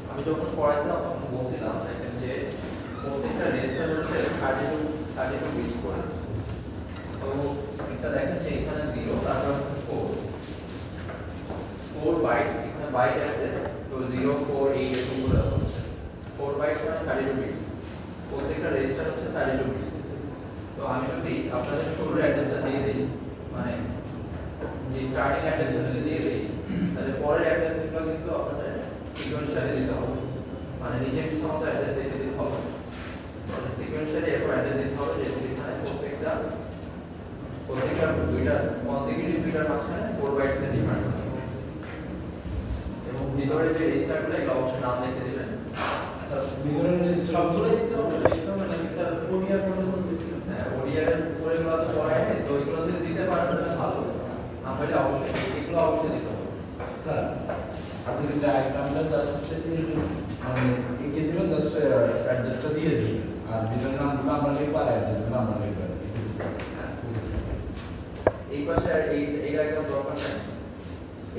আমি যখন পড়াইছিলাম তখন বলছিলাম যে প্রত্যেকটা রেজিস্টার হচ্ছে 32 এটা দেখেন যে এখানে 0 তারপর হচ্ছে 4 বাইট, এখানে বাইট অ্যাড্রেস তো 048 এরকম করে হচ্ছে 4 বাইট মানে 32 বিটস, প্রত্যেকটা রেজিস্টার হচ্ছে 32 বিটস। তো আমি যদি আপনাদের শুরুর অ্যাড্রেসটা দিয়ে দেই, মানে যে স্টার্টিং অ্যাড্রেসটা যদি দিয়ে দেই, তাহলে পরের অ্যাড্রেসগুলো কিন্তু আপনাদের সিকোয়েন্সিয়ালি দিতে হবে, মানে নিজের ইচ্ছা মতো অ্যাড্রেস দিতে দিতে হবে, মানে সিকোয়েন্সিয়ালি এরকম অ্যাড্রেস দিতে হবে যে এখানে প্রত্যেকটা দুইটা কনসিকিউটিভ দুইটার মাঝখানে 4 বাইটস এর ডিফারেন্স আছে। এবং ভিতরে যে রেজিস্টারগুলো এগুলো অবশ্যই নাম লিখে দিবেন। ভিতরের রেজিস্টার সবগুলো দিতে হবে, সেটা মানে কি স্যার ওডিআর পর্যন্ত দিতে হবে? হ্যাঁ, ওডিআর এর উপরেগুলো তো পড়ায় নাই, তো ওইগুলো যদি দিতে পারেন তাহলে ভালো, না হলে অবশ্যই এগুলো অবশ্যই দিতে হবে। স্যার আপনি ডায়াগ্রামটা জাস্ট মানে এঁকে দিবেন, জাস্ট অ্যাড্রেসটা দিয়ে দিবেন, আর ভিতরের নামগুলো আমরা লিখব আর অ্যাড্রেসগুলো আমরা লিখব। এই পাশে আর এই ডায়াগ্রাম দরকার নেই,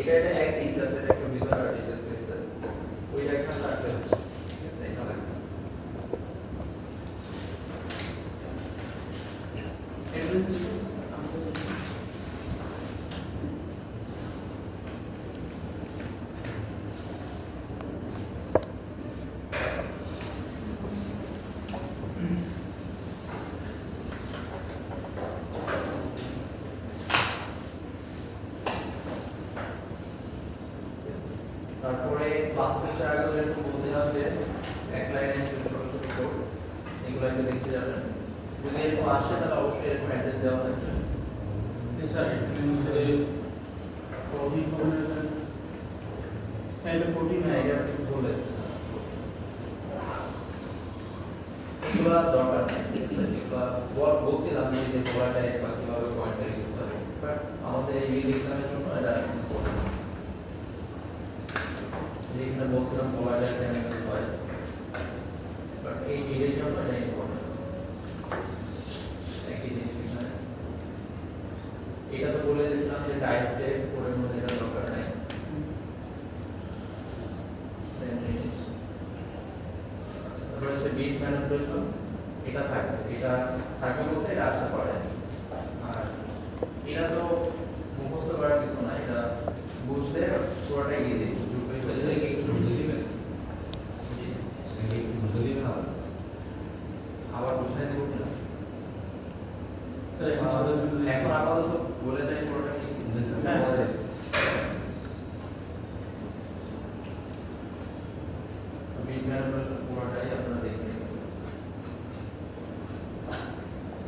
এটা একই জাস্ট এটা একটু ভিতরে আর ডিটেইলস দিয়েছে, ওই ডায়াগ্রামটা আসলে ঠিক আছে, এটা লাগবে। তারপরে ক্লাস শেষের আগে যেরকম বলছিলাম যে এক লাইনে ছোট ছোট কোড, এগুলো একটু দেখতে যাবেন, যদি এরকম আসে তাহলে অবশ্যই এরকম অ্যাড্রেস দেওয়া থাকবে। স্যার প্রোটিন কম্বিনেশন এটা প্রোটিন হ্যাঁ, এটা বলে এগুলো দরকার নেই, ঠিক আছে, এগুলো বলছিলাম যে বলা টাইপ বা কিভাবে পয়েন্টার ইউজ করে, বাট আমাদের এই মিড এক্সামের জন্য এটা ইম্পর্টেন্ট। যেখানে বলছিলাম বলা টাইপ কেমিক্যাল হয়, বাট এই মিডের জন্য এটা ইম্পর্টেন্ট। একই জিনিস এখানে, এটা তো বলে দিয়েছিলাম যে টাইপ টেপ কোডের মধ্যে এটা দরকার নেই। তারপরে হচ্ছে বিট ম্যানিপুলেশন, এটা থাকবে, এটা থাকবে বলতে এটা আশা করে, আর এটা তো মুখস্থ করার কিছু না, এটা বুঝতে পুরোটা ইজি, যুগই হয়ে যায়। একটু বুঝে দিবেন, একটু বুঝে দিবেন আবার বুঝাই দেবো কিনা এখন এখন আপাতত বলে যাই পুরোটা কি বলা যায়। বিট ম্যানিপুলেশন পুরোটাই আপনারা দেখে নেবেন।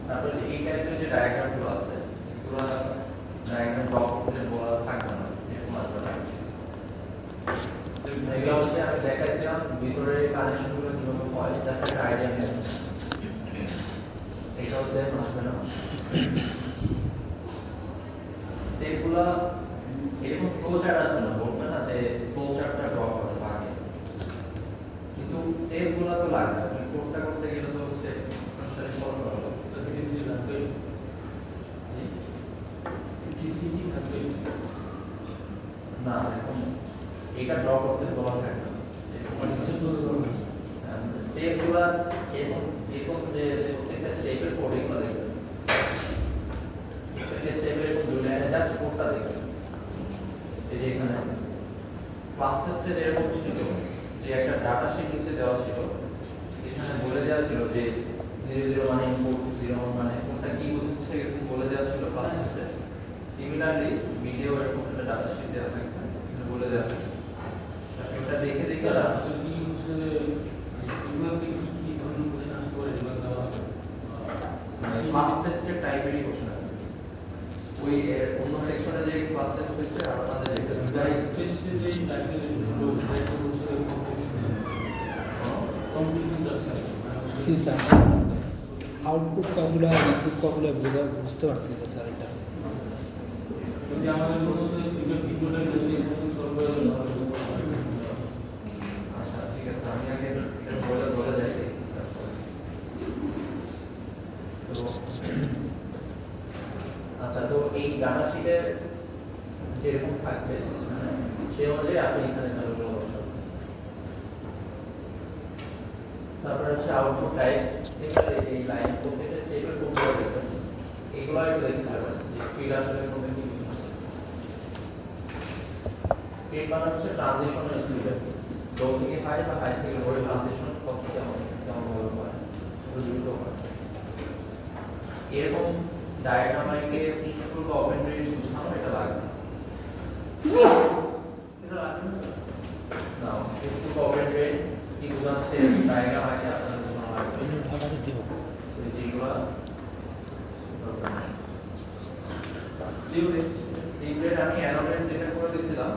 তারপরে যে এই টাইপের যে ডায়াগ্রামগুলো আছে, এগুলো ডায়াগ্রাম ড্র করতে বলা থাকবে না, এরকম আসবে না। এগুলো হচ্ছে আমি দেখাইছিলাম ভিতরে কানেকশনগুলো কিভাবে হয়, জাস্ট একটা আইডিয়া নেই, এটাও সেম আসবে না। স্টেপগুলো এরকম ফ্লো চার্ট আসবে না, বলবে না যে ফ্লো চার্টটা ড্র করে আগে, কিন্তু স্টেপগুলো তো লাগবে, আপনি কোডটা করতে গেলে তো স্টেপ অনুসারে ফলো করা লাগবে। না, এখন এটা ড্র করতে বলা থাকে না, স্টেপগুলো এরকম এরকম যে প্রত্যেকটা স্টেপের কোড এগুলো দেখবেন, প্রত্যেকটা স্টেপের এরকম দুই লাইনে জাস্ট কোডটা দেখবেন। এই যে এখানে ক্লাস টেস্টে যেরকম ছিল যে একটা ডাটা শিট নিচে দেওয়া ছিল, যেখানে বলে দেওয়া ছিল যে 00 মানে ইনপুট, 01 মানে কোনটা কি বুঝাচ্ছে এরকম বলে দেওয়া ছিল ক্লাস টেস্টে। সিমিলারলি ভিডিও এরকম একটা ডাটা শিট দেওয়া থাকবে, এখানে বলে দেওয়া থাকবে, ওটা দেখে দেখে কি হচ্ছে এগুলোতে কি ধরনের কোশ্চেন আসতে পারে, এগুলো দেওয়া হবে ক্লাস টেস্টের টাইপেরই কোশ্চেন আসবে। ওই অন্য সেকশনে যে ক্লাস টেস্ট হয়েছে আর আপনাদের যেটা দুটাই টেস্টে যে টাইপের শুরু সেটা হচ্ছে কম্পিটিশন দরকার। জি স্যার, আউটপুট কগুলো ইনপুট কগুলো বুঝতে পারছি না স্যার। এটা যদি আমাদের মধ্যে তিনটা যদি করবে, আচ্ছা ঠিক আছে, আমি আগে এটা বলে যাই। তো আচ্ছা, তো এই ডাটা শিটে যেরকম থাকবে সেই অনুযায়ী আপনি এখানে ভ্যালুগুলো বসাবেন। তারপরে হচ্ছে আউটপুট টাইপ, সিমিলারলি এই লাইন প্রত্যেকটা স্টেপের কোডগুলো দেখবেন, এগুলো একটু দেখতে যাবেন যে স্পিড আসলে কোনটা কি কিছু আছে। স্পিড মানে হচ্ছে ট্রানজিশনের স্পিড আর কি, লো থেকে হাই বা হাই থেকে লো এর ট্রানজিশন কত কেমন কেমন ভাবে হয়, কত দ্রুত হয়। এরকম ডায়াগ্রামাইকে পুশ পুল বা ওপেন রেঞ্জ বুঝানো এটা লাগবে না। এটা লাগবে না স্যার? না, পুশ পুল বা ওপেন রেঞ্জ কি বোঝাচ্ছে ডায়াগ্রামাইকে আপনাদের বোঝানো লাগবে। এটা ঢাকা দিতে হবে। তো যেগুলো দরকার নেই। Sleeve rate. স্লিভ রেট আমি অ্যারো রেট যেটা করে দিয়েছিলাম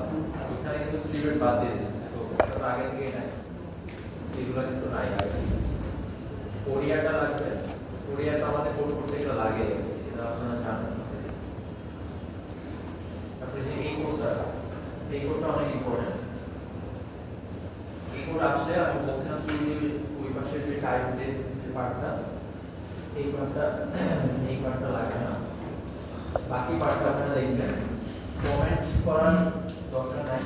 ওখানে কিন্তু স্লিভ রেট বাদ দিয়ে দিয়েছি, তো এটা আগে থেকে নাই, এগুলো কিন্তু নাই আগে। কোরিয়াটা লাগবে, কোরিয়াটা আমাদের কোড করতে গেলে লাগে, এটা আপনারা জানেন। তারপরে যে এই কোডটা অনেক ইম্পর্টেন্ট। এই কোড আসলে আমি বলছিলাম কি যে ওই পাশের যে টাইপ যে পার্টটা, এই পার্টটা লাগে না, বাকি পার্টটা আপনারা লিখবেন। কমেন্ট করার দরকার নাই,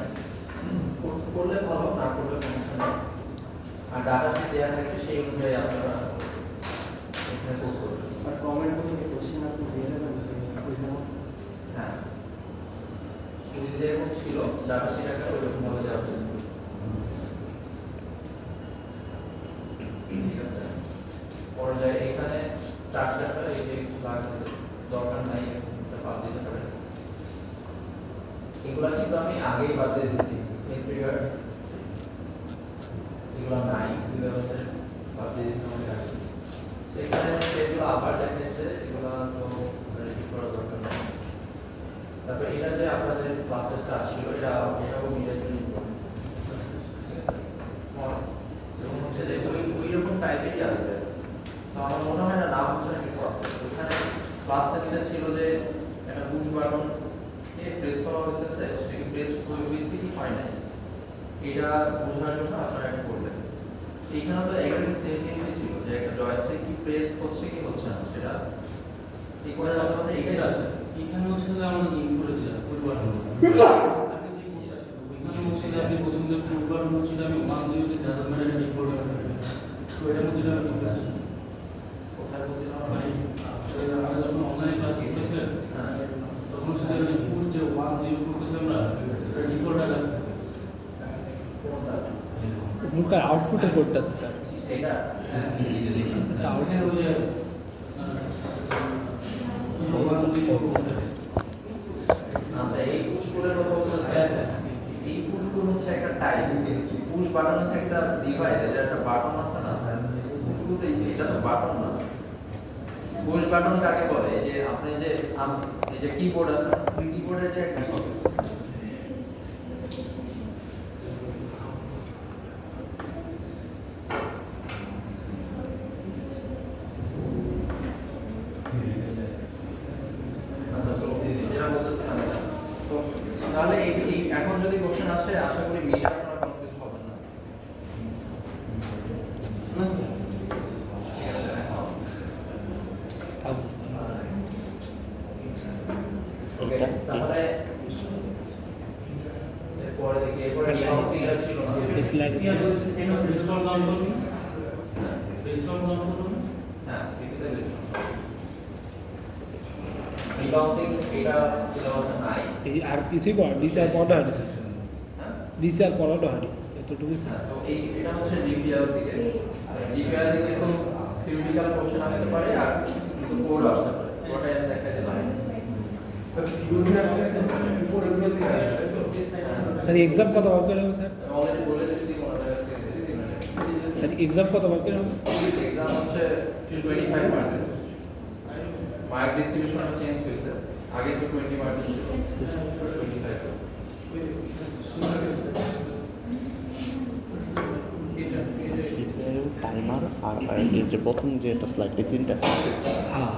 করলে ভালো, না করলে সমস্যা নেই। আর ডাটা যে দেওয়া থাকছে সেই অনুযায়ী আপনারা এখানে কোড করবেন। স্যার কমেন্ট করতে কোশ্চেন আপনি দিয়ে দেবেন বুঝছেন? হ্যাঁ, ওই যে যেরকম ছিল ডাটা সেটাকে ওইরকম ভাবে দেওয়া হচ্ছে। ঠিক আছে, পর্যায়ে এখানে স্ট্রাকচারটা এই যে লাগবে দরকার নাই, এটা বাদ দিতে পারেন। এগুলা কিন্তু আমি আগেই বাদ দিয়ে দিয়েছি, স্নেক ট্রিগার এগুলো নাই, সিলেবাসে বাদ দিয়ে দিয়েছি আমাদের আগে। তো এখানে সেগুলো আবার দেখাচ্ছে, এগুলো তো রিপিট করার দরকার নেই। তারপর এটা যে আপনাদের ক্লাসেসটা আসছিল, এটাও মিলিটারি ইম্পর্টেন্ট। ঠিক আছে, এবং হচ্ছে যে ওই রকম টাইপেরই আসবে। তো আমার মনে হয় না নাম বোঝার কিছু আছে। ওখানে ক্লাস টেস্টে ছিল যে একটা পুশ বাটন প্রেস করা হইতেছে, সেটাকে প্রেস হয়েছে কি হয় নাই, এটা বোঝার জন্য আপনারা এটা করবেন। এইখানে তো একদম সেম জিনিসই ছিল যে একটা জয়স্টিক কি প্রেস হচ্ছে কি হচ্ছে না, সেটা এই করে সাথে সাথে এটাই আছে। এখানে হচ্ছে যে আমাদের ইনফো দিলাম পূর্বায়ন আপনি যে ওইখানে হচ্ছে যে আপনি পছন্দ পূর্বায়ন হচ্ছে যে আমি 10 তে দাদা মানে রিপোর্ট করতে তো এটার মধ্যে আমি ডিফারেন্স কোথায় বলছিলাম মানে আমরা যখন অনলাইন ক্লাস করতেছিলাম হ্যাঁ, তখন হচ্ছে যে ওই পুশ যে 10 করতেছি আমরা রিপোর্ট আগে কোনটা মুখের আউটপুটের কোডটা আছে স্যার। এটা হ্যাঁ তা ওখানে ওই যে আচ্ছা, এই পুশ পুলের কথা বলতেছেন। এই পুশ পুল হচ্ছে একটা টাইপ, পুশ বাটন হচ্ছে একটা ডিভাইস, এটা একটা বাটন আছে না, পুশ পুল এটা তো বাটন না। পুশ বাটন কাকে বলে? এই যে আপনি যে এই যে কিবোর্ড আছে না, কিবোর্ডের যে একটা আচ্ছা, তো যেটা বলতেছিলাম এটা। তো তাহলে এখন যদি কোশ্চেন আসে, আশা করি মিডিয়া আপনারা কনফিউজ হবেন না। না স্যার। ঠিক আছে, এখন থাকবো। ওকে, তাহলে এরপরে দেখি, এরপরে ডিবাউন্সিং এর ছিল না। স্লাইড কি আছে এটা রেস্টল নাম করুন রেস্টল নাম করুন হ্যাঁ, সিটিতে দেখুন। ডিবাউন্সিং এটা সিলেবাসে নাই। এই আর কিছুই পড়া ডিসি আর পড়াটা হাঁটি স্যার, হ্যাঁ, ডিসি আর পড়াটা হাঁটি এতটুকুই স্যার। হ্যাঁ, তো এটা হচ্ছে জিপিআর থেকে। জিপিআর থেকে কিছু থিওরিটিক্যাল কোশ্চেন আসতে পারে আর কিছু কোড আসতে পারে, ওটাই আমি দেখাই দিলাম। স্যার থিওরি আসলে উপরে গুলো দিয়ে তাই তো? স্যার এক্সাম কত বার করে হবে স্যার? অলরেডি বলে দিচ্ছি মনে রাখতে। স্যার এক্সাম কত বার করে হবে? এক্সাম হচ্ছে 25%। মার্ক ডিস্ট্রিবিউশন চেঞ্জ হয়েছে, আগে তো 20% ছিল, 25। টাইমার আর এর যে প্রথম যে একটা স্লাইড এই তিনটা হ্যাঁ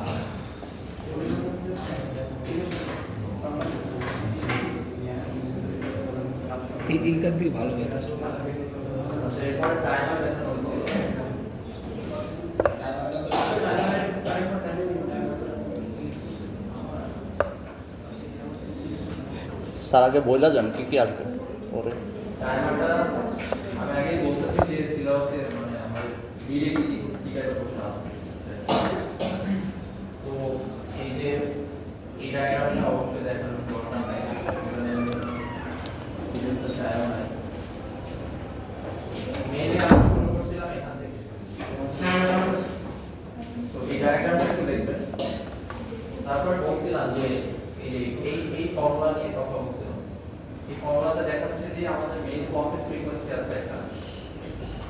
এইখান থেকে ভালো বেটার। আচ্ছা, এরপরে টাইমার দেখানো হচ্ছে। স্যার আগে বইলা যান কি কি আসবে পরে টাইমারটা আমি আগেই বলতেছি যে সিলেবাসে মানে আমাদের বিডে কি টাইপের প্রশ্ন আসবে। তো এই যে ডায়াগ্রামটা একটু দেখবেন। তারপর বলছিলাম যে এই ফর্মুলা নিয়ে কথা বলছিলাম। এই ফর্মুলাতে দেখাচ্ছে যে আমাদের মেইন ক্লকের ফ্রিকোয়েন্সি আছে একটা,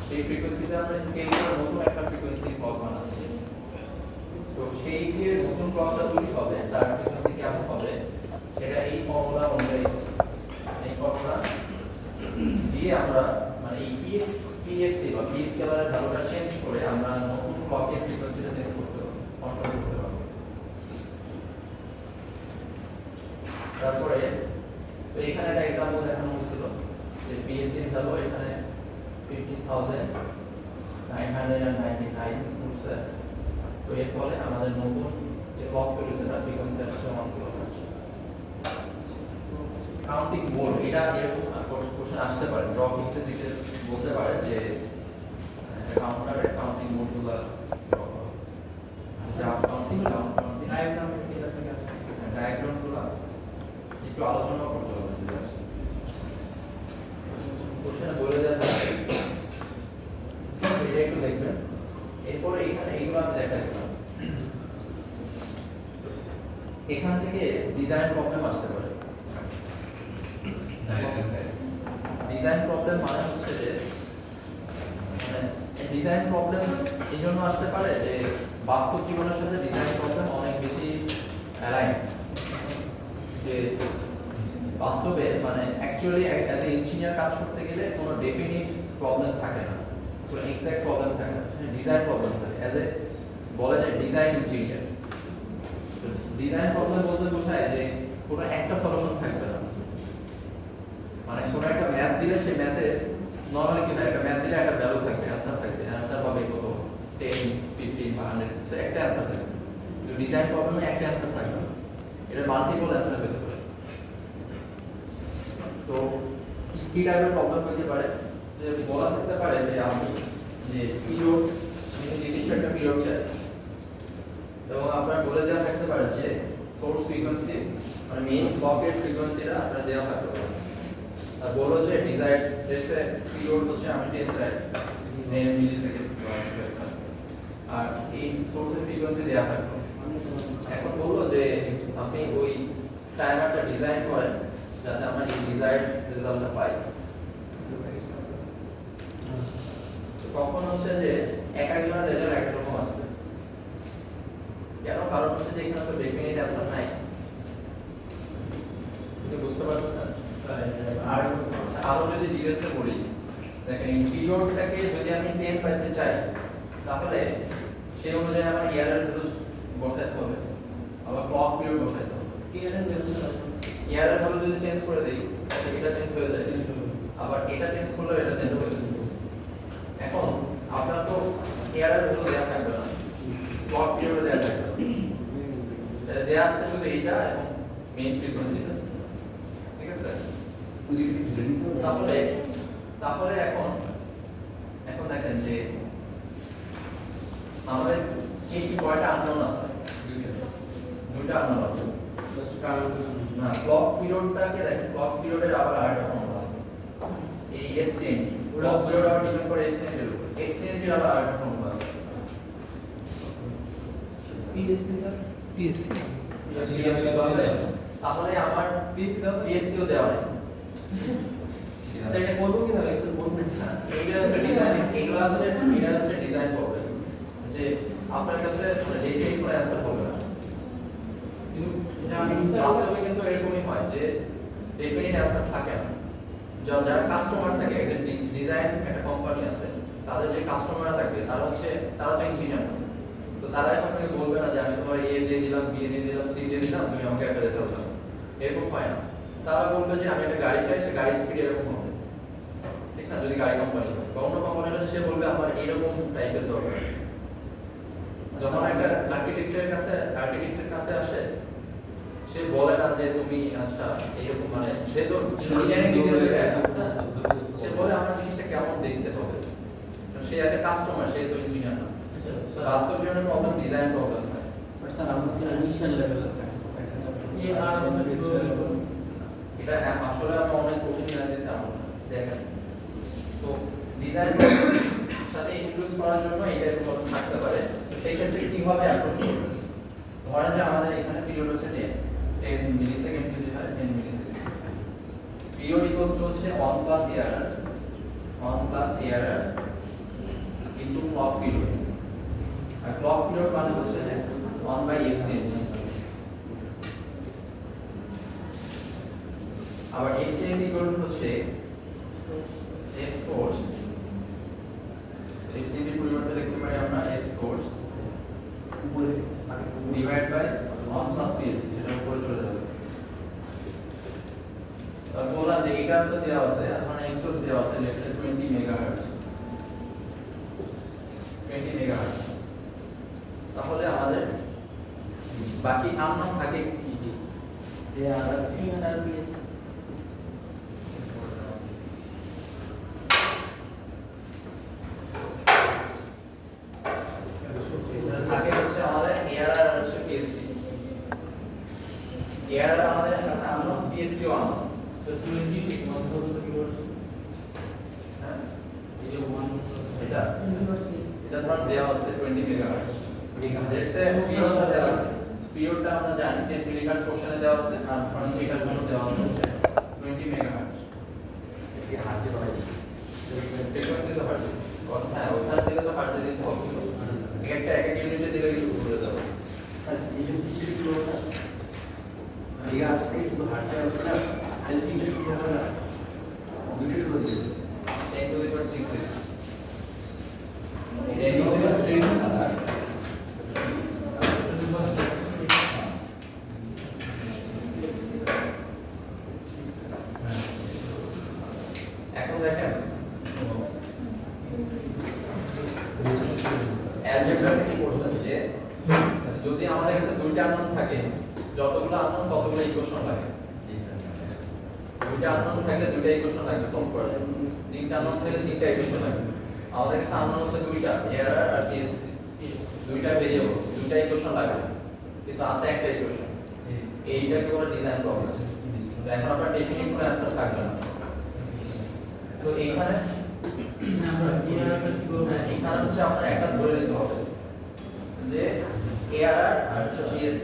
সেই ফ্রিকোয়েন্সিতে আমরা স্কেল করে নতুন একটা ফ্রিকোয়েন্সি ক্লক বানাচ্ছি। তো সেই যে নতুন ক্লকটা তৈরি হবে তার ফ্রিকোয়েন্সি কেমন হবে সেটা এই ফর্মুলা অনুযায়ী, এই ফর্মুলা দিয়ে আমরা মানে এই পিএসসি বা পি স্কেলারের ভ্যালুটা চেঞ্জ করে আমরা নতুন ক্লকের ফ্রিকোয়েন্সিটা চেঞ্জ করতে পারবো, কন্ট্রোল করতে পারবো। তারপরে তো এখানে একটা एग्जांपल দেখানো হয়েছিল যে পিএসসি ভ্যালু এখানে 15999 হচ্ছে। তো এর ফলে আমাদের নতুন যে ক্লক তৈরি হচ্ছে তার ফ্রিকোয়েন্সি আসছে 1 কিলোহার্টজ। কাউন্টিং মোড এটা এরকম কোশ্চেন আসতে পারে, ড্র করতে দিতে বলতে পারে যে কাউন্টারের কাউন্টিং মোডগুলো যে কাউন্টিং ডায়াগ্রামগুলো একটু আলোচনা করতে হবে যদি আসে কোশ্চেনে বলে দেওয়া থাকে এটা একটু দেখবেন। এরপরে এখানে এইগুলো আমি দেখাইছিলাম, এখান থেকে ডিজাইন প্রবলেম আসতে পারে। ডিজাইন প্রবলেম মানে হচ্ছে যে মানে ডিজাইন প্রবলেম এই জন্য আসতে পারে যে বাস্তব জীবনের সাথে ডিজাইন প্রবলেম অনেক বেশি অ্যালাইন। যে বাস্তবে মানে অ্যাকচুয়ালি অ্যাজ এ ইঞ্জিনিয়ার কাজ করতে গেলে কোনো ডেফিনিট প্রবলেম থাকে না, কোনো এক্সাক্ট প্রবলেম থাকে না, ডিজাইন প্রবলেম থাকে। অ্যাজ এ বলা যায় ডিজাইন ইঞ্জিনিয়ার, ডিজাইন প্রবলেম বলতে বোঝায় যে কোনো একটা সলিউশন থাকবে না। মানে কোনো একটা ম্যাথ দিলে সেই ম্যাথে নরমালি কি হয়, একটা ম্যাথ দিলে একটা ভ্যালু থাকবে, অ্যানসার থাকবে, অ্যানসার হবে কত 10 15 বা 100, সো একটা অ্যানসার থাকবে। কিন্তু ডিজাইন প্রবলেমে একটা অ্যানসার থাকবে না, এটা মাল্টিপল অ্যানসার হতে পারে। তো কি টাইপের প্রবলেম হতে পারে, যে বলা যেতে পারে যে আমি যে পিরিয়ড নির্দিষ্ট একটা পিরিয়ড চাই এবং আপনার বলে দেওয়া থাকতে পারে যে সোর্স ফ্রিকোয়েন্সি মানে মেইন ক্লকের ফ্রিকোয়েন্সিটা আপনার দেওয়া থাকতে পারে। আর বলো যে ডিজায়ার্ড এসে পিরিয়ড হচ্ছে আমি 10 চাই 10 মিলিসেকেন্ড, আর এই সোর্সের ফ্রিকোয়েন্সি দেওয়া থাকলো। এখন বললো যে আপনি ওই টাইমারটা ডিজাইন করেন যাতে আমরা এই ডিজায়ার্ড রেজাল্টটা পাই। তো তখন হচ্ছে যে এক একজনের রেজাল্ট একরকম আসবে। কেন? কারণ হচ্ছে যে এখানে তো ডেফিনিট অ্যানসার নাই। এটা বুঝতে পারছেন? আর আরো যদি ডিটেইলসে বলি, দেখেন এই পিরিয়ডটাকে যদি আমি 10 পাইতে চাই তাহলে সেই অনুযায়ী আমার ইয়ারের ভ্যালু বসাতে হবে, আবার ক্লক পিরিয়ড বসাতে হবে। ইয়ারের ভ্যালু যদি চেঞ্জ করে দেই তাহলে এটা চেঞ্জ হয়ে যায়, আবার এটা চেঞ্জ করলে এটা চেঞ্জ হয়ে যাবে। এখন আপনার তো ইয়ারের ভ্যালু দেওয়া থাকবে না, ক্লক পিরিয়ড দেওয়া থাকবে না, দেওয়া আছে শুধু এইটা এবং মেইন ফ্রিকোয়েন্সিটা, ঠিক আছে? তাহলে এখন দেখেন যে আমাদের এই কয়টা আননোন আছে, দুইটা আননোন আছে। না, ক্লক পিরিয়ডটাকে দেখেন, ক্লক পিরিয়ডের আবার আরেকটা ফর্মুলা আছে, এই এফসিএনটি। ক্লক পিরিয়ড আবার ডিপেন্ড করে এফসিএনটি এর উপর, এফসিএনটির আবার আরেকটা ফর্মুলা আছে। পিএসসি স্যার, পিএসসি তাহলে আমার পিএসসিও দেওয়া নেই। সেটা বলবো কিভাবে একটু বলবেন? এইটা হচ্ছে ডিজাইন, এটা হচ্ছে ডিজাইন প্রবলেম, যে আপনার কাছে মানে ডেফিনিট করে অ্যানসার হবে না। বাস্তবে কিন্তু এরকমই হয় যে ডেফিনিট অ্যানসার থাকে না। যারা কাস্টমার থাকে, একটা ডিজাইন একটা কোম্পানি আছে, তাদের যে কাস্টমাররা থাকে তারা তো ইঞ্জিনিয়ার না, তো তারা আপনাকে বলবে না যে আমি তোমার এ দিয়ে দিলাম, বি দিয়ে দিলাম, সি দিয়ে দিলাম, তুমি আমাকে একটা রেজাল্ট দাও। এরকম হয় না। তারা বলবে যে আমি একটা গাড়ি চাই, সে গাড়ির স্পিড এরকম হবে, ঠিক না? যদি গাড়ি কোম্পানি হয় বা অন্য কোম্পানি হলে সে বলবে আমার এরকম টাইপের দরকার। যখন একটা আর্কিটেক্টের কাছে আসে, সে বলে না যে তুমি আচ্ছা এইরকম, মানে সে তো ইঞ্জিনিয়ারিং ডিটেইলসে যায় না, সে বলে আমার জিনিসটা কেমন দেখতে হবে। সে একটা কাস্টমার, সে তো ইঞ্জিনিয়ার না। বাস্তব জীবনের প্রবলেম ডিজাইন প্রবলেম হয়। বাট স্যার আমাদের ইনিশিয়াল লেভেলে এটা আসলে আমি অনেক কঠিন জানতেছি আমার, দেখেন তো ডিজাইন সাথে ইনক্লুড করার জন্য এটা প্রবলেম থাকতে পারে। সেই ক্ষেত্রে কিভাবে অ্যাপ্রোচ করবেন? ধরেন যে আমাদের এখানে পিরিয়ড হচ্ছে 10 মিলিসেকেন্ড যদি হয় 10 মিলিসেকেন্ড। পিরিয়ড ইকুয়ালস টু হচ্ছে 1 plus ARR into clock period. আর ক্লক পিরিয়ড মানে হচ্ছে যে 1/FCNT। আবার FCNT ইকুয়াল টু হচ্ছে F সোর্স। FCNT পরিবর্তে লিখতে পারি আমরা F সোর্স উপরে ডিভাইড বাই 1 প্লাস CS, যেটা উপরে চলে যাবে। তারপর বললাম যে এটা তো দেওয়া আছে, এখন F সোর্স দেওয়া আছে লেটস সে 20 মেগাহার্টজ। তাহলে আমাদের বাকি আননোন থাকে কি কি? ARR থাকে হচ্ছে আমাদের ARR আর হচ্ছে PSC। ARR আমাদের কাছে আননোন, PSC ও আননোন। তো 20 1,000 কিলোওয়াট হ্যাঁ, এই যে 1 এটা ধরুন দেওয়া আছে 20 মেগাহার্টজ। লেটস সে পিরিয়ডটা দেওয়া আছে, পিরিয়ডটা আমরা জানি 10 মিলিহার্টজ পোরশনে দেওয়া আছে, আর ধরুন এটার জন্য দেওয়া আছে 20 মেগাহার্টজ। কি হার্জে পাওয়া যায় ফ্রিকোয়েন্সি তো হার্টজ, হ্যাঁ ওখানে দিলে তো হার্টজে দিতে হবে। এক ইউনিটে দিলে কিন্তু ঘুরে যাবে। স্যার এই যে 20 কিলোটা মেগাহার্জ থেকে শুধু হার্জে আছে না, তাহলে 3টে শুরু হবে না, 2টে শুরু দিয়েছে 10 to the power 6 is এখন দেখেন অ্যালজেব্রাতে কি করছেন যে যদি আমাদের কাছে দুইটা আননোন থাকে, যতগুলো আননোন ততগুলো ইকুয়েশন লাগে। দুইটা আননোন থাকলে দুইটা ইকুয়েশন লাগবে সলভ করার জন্য, তিনটা আননোন থাকলে তিনটা ইকুয়েশন লাগবে। আমাদের কাছে আননোন হচ্ছে দুইটা, ARR আর PSC, দুইটা ভেরিয়েবল, দুইটা ইকুয়েশন লাগবে, কিন্তু আছে একটা ইকুয়েশন। এইটাকে বলে ডিজাইন প্রবলেম। তো এখন আপনার ডেফিনিট কোনো অ্যান্সার থাকবে না। তো এইখানে আমরা ARR টা কি করব? এখানে হচ্ছে আপনার একটা ধরে নিতে হবে যে ARR আর PSC,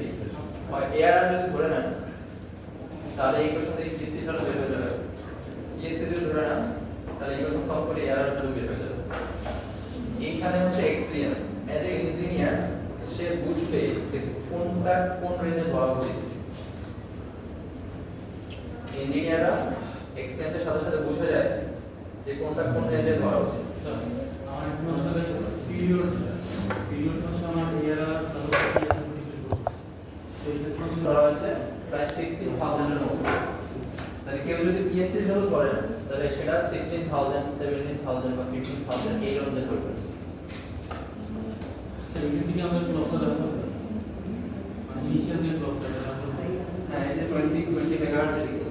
হয় ARR যদি ধরে নেন তাহলে এই কোশ্চেন থেকে PSC টা বের হয়ে যাবে, PSC যদি ধরে নেন তাহলে এই কোশ্চেন সলভ করে ARR টা বের হয়ে যাবে। এইখানে হচ্ছে এক্সপেরিয়েন্স, অ্যাজ এ ইঞ্জিনিয়ার সে বুঝবে যে কোনটা কোন রেঞ্জে ধরা উচিত। ইঞ্জিনিয়াররা এক্সপেরিয়েন্সের সাথে সাথে বুঝে যায় যে কোনটা কোন রেঞ্জে ধরা উচিত। আমার এখন আসলে পিরিয়ড হচ্ছে আমার ARR তো এটা হচ্ছে ধরা হয়েছে প্রায় 16,000 এর মতো। তাহলে কেউ যদি PSC ধরে করেন তাহলে সেটা 16,000, 17,000 বা 15,000 এই রেঞ্জে ধরবে। সেখান থেকে আমরা ক্লকটা রাখবো, মানে নিচে যে ক্লকটা রাখবো। হ্যাঁ, এই যে 20 মেগাহার্টজ এদিকে।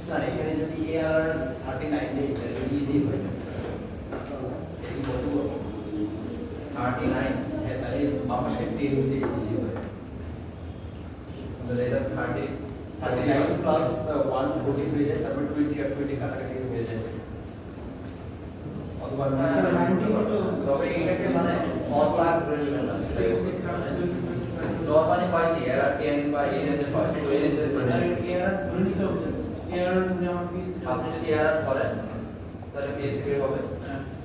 স্যার এখানে যদি ARR 39 নেই তাহলে ইজি হয়ে যাবে, এই কত 39, হ্যাঁ তাহলে বাম পাশে 10 দিতে ইজি হয়, তাহলে এটা 30, 39 প্লাস 1 40 হয়ে যায়, তারপর 20 আর 20 কাটাকাটি হয়ে যায়, অথবা তবে এটাকে মানে অবাক ধরে নেবেন না, নরমালি হয় কি এরা 10 বা এই রেঞ্জে হয়, তো এই রেঞ্জে ধরে আর নেবেন। ARR ধরে নিতে হবে, ARR ধরে আমার পিএসসি আপনি যদি এরা ধরেন তাহলে PSC বের হবে,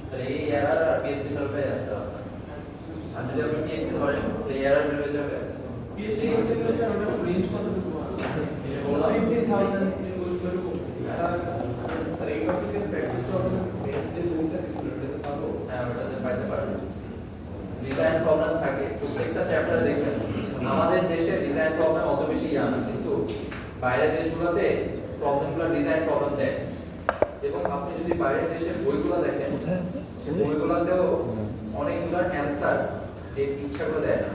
তাহলে এই এরার আর PSC ধরবে অ্যান্সার আপনার। আর যদি আপনি PSC ধরেন তাহলে এরার বের হয়ে যাবে। পিএসসি করতে গেলে স্যার ওটা রেঞ্জ কত দিতে পারবো? যেটা বললাম 15,000 এরকম। স্যার এইটা থেকে প্র্যাকটিস করতে বেসিক্যালি সুবিধা দিতে পারবো। হ্যাঁ, ওটাতে পাইতে পারেন। ডিজাইন প্রবলেম থাকে প্রত্যেকটা চ্যাপ্টারে দেখবেন, আমাদের দেশে ডিজাইন প্রবলেম অত বেশি জানা, কিন্তু বাইরের দেশগুলোতে প্রবলেমগুলো ডিজাইন প্রবলেম দেয়। এবং আপনি যদি বাইরের দেশের বইগুলো দেখেন, কোথায় আছে? সেই বইগুলোতেও অনেকগুলোর অ্যান্সার ইচ্ছা করে দেয় না,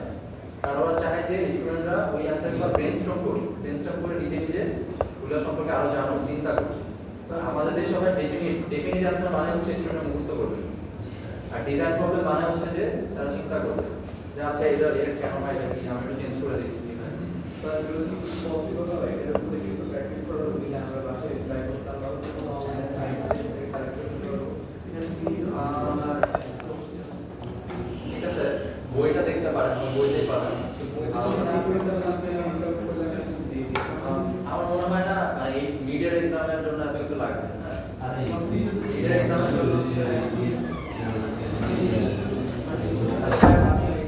কারণ ওরা চায় যে স্টুডেন্টরা ওই অ্যান্সারগুলো ব্রেনস্টর্ম করে নিজে নিজে ওগুলো সম্পর্কে আরো জানুক, চিন্তা করুক। আমাদের দেশে হয় ডেফিনিট অ্যান্সার মানে হচ্ছে স্টুডেন্ট মুখস্থ করবে, আর ডিজাইন প্রবলেম মানে হচ্ছে যে তারা চিন্তা করবে যে আচ্ছা এটা এর কেন হয়, এটা কি আমি একটু চেঞ্জ করে দেখি কি হয়। স্যার যদি পসিবল হয় এর উপরে কিছু প্র্যাকটিস করার জন্য আমরা বাসায় ট্রাই করতাম, বা কোনো অনলাইন সাইট আছে সেটা কালেক্ট করতে পারবো। ঠিক আছে, পারেন, বইতেই পারেন। আমার মনে হয় না মানে এই মিডের এক্সামের জন্য এত কিছু লাগবে। মিডের এক্সামের জন্য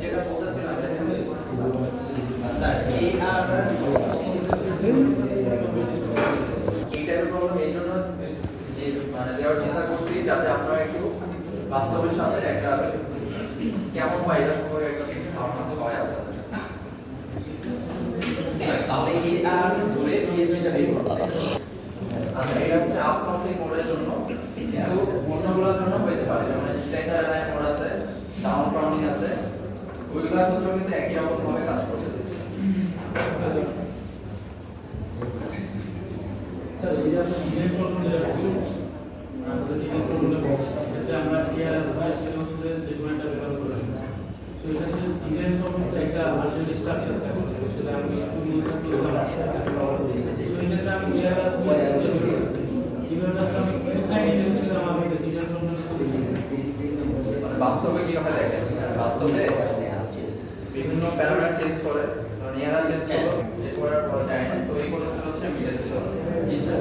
যেটা বলতেছিলাম এই টাইপের প্রবলেম এই জন্য মানে দেওয়ার চিন্তা করছি যাতে আপনারা একটু বাস্তবের সাথে একটা কেমন হয় এটা সম্পর্কে একটা ধারণা হয় আপনাদের। তাহলে এই আর ধরে পিএসপিটা বের করতে হবে। আচ্ছা, এটা হচ্ছে আপ কাউন্টিং মোডের জন্য, কিন্তু অন্যগুলোর জন্য হইতে পারে, যেমন সেন্টার লাইন মোড আছে, ডাউন কাউন্টিং আছে, ওইগুলো ক্ষেত্রে কিন্তু একই রকম ভাবে কাজ করছে। স্যার এই যে আমরা ডিজাইন প্রবলেম যেটা বলছি, আমাদের ডিজাইন প্রবলেমটা বলছি এটা আমরা এআর হয় সেটা হচ্ছে যে কোনো একটা ব্যবহার করে সো এটা হচ্ছে ডিজাইন প্রবলেমটা একটা আর্জেন্ট স্ট্রাকচার থাকে সেটা আমি একটু মনে করতে সো এই ক্ষেত্রে আমি এআর কিভাবে আমি কোথায় নিয়ে হচ্ছে আমার ডিজাইন প্রবলেমটা মানে বাস্তবে কি হয় দেখেন, বাস্তবে বিভিন্ন প্যারামিটার চেঞ্জ করে, মানে এরা চেঞ্জ করলো, এরপর আর বলা যায় না, তো এই কোনো হচ্ছে বিএসসি জি স্যার।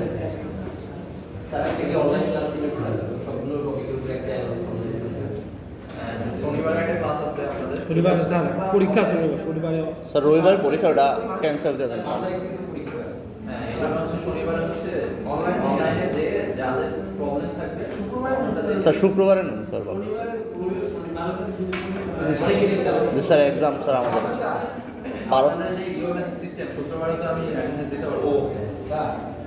স্যার থেকে অনলাইন ক্লাস দিবেন স্যার, সবগুলো টপিকের উপর একটা অ্যানালাইসিস করতেছেন। শনিবারে একটা ক্লাস আছে আপনাদের। শনিবার স্যার পরীক্ষা চলবে শনিবারে। স্যার রবিবার পরীক্ষা ওটা ক্যান্সেল দিয়ে দেন। হ্যাঁ, এটা হচ্ছে শনিবারে হচ্ছে অনলাইনে যে যাদের প্রবলেম থাকবে স্যার শুক্রবারে নেন স্যার বাবা। জি স্যার এক্সাম স্যার আমাদের আমাদের যে ইউএমএস সিস্টেম শুক্রবারে তো আমি অ্যাটেন্ডেন্স দিতে পারবো।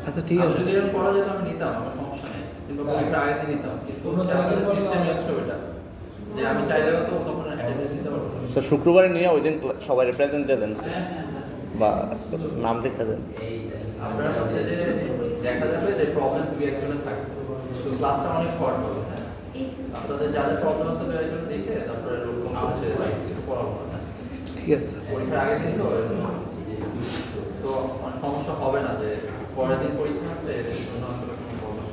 আচ্ছা ঠিক আমি আছে। যদি এরকম করা যেত আমি নিতাম, আমার সমস্যা নেই, কিন্তু পরীক্ষার আগে দিয়ে নিতাম, কিন্তু হচ্ছে আমাদের সিস্টেমই হচ্ছে ওটা যে আমি চাইলেও তো তখন অ্যাটেন্ডেন্স দিতে পারবো না। স্যার শুক্রবারে নিয়ে ওই দিন সবাই প্রেজেন্ট দিয়ে দেন বা নাম লিখে দেন। আপনারা হচ্ছে যে দেখা যাবে যে প্রবলেম দুই একজনের থাকবে, তো ক্লাসটা অনেক শর্ট হবে। হ্যাঁ, আপনাদের যাদের প্রবলেম আছে দুই একজন দেখে তারপরে এরকম আছে কিছু পড়াবো না। ঠিক আছে। পরীক্ষার আগের দিন তো অনেক সমস্যা হবে না যে পরের দিন পরীক্ষা আছে এর জন্য আসলে কোনো প্রবলেম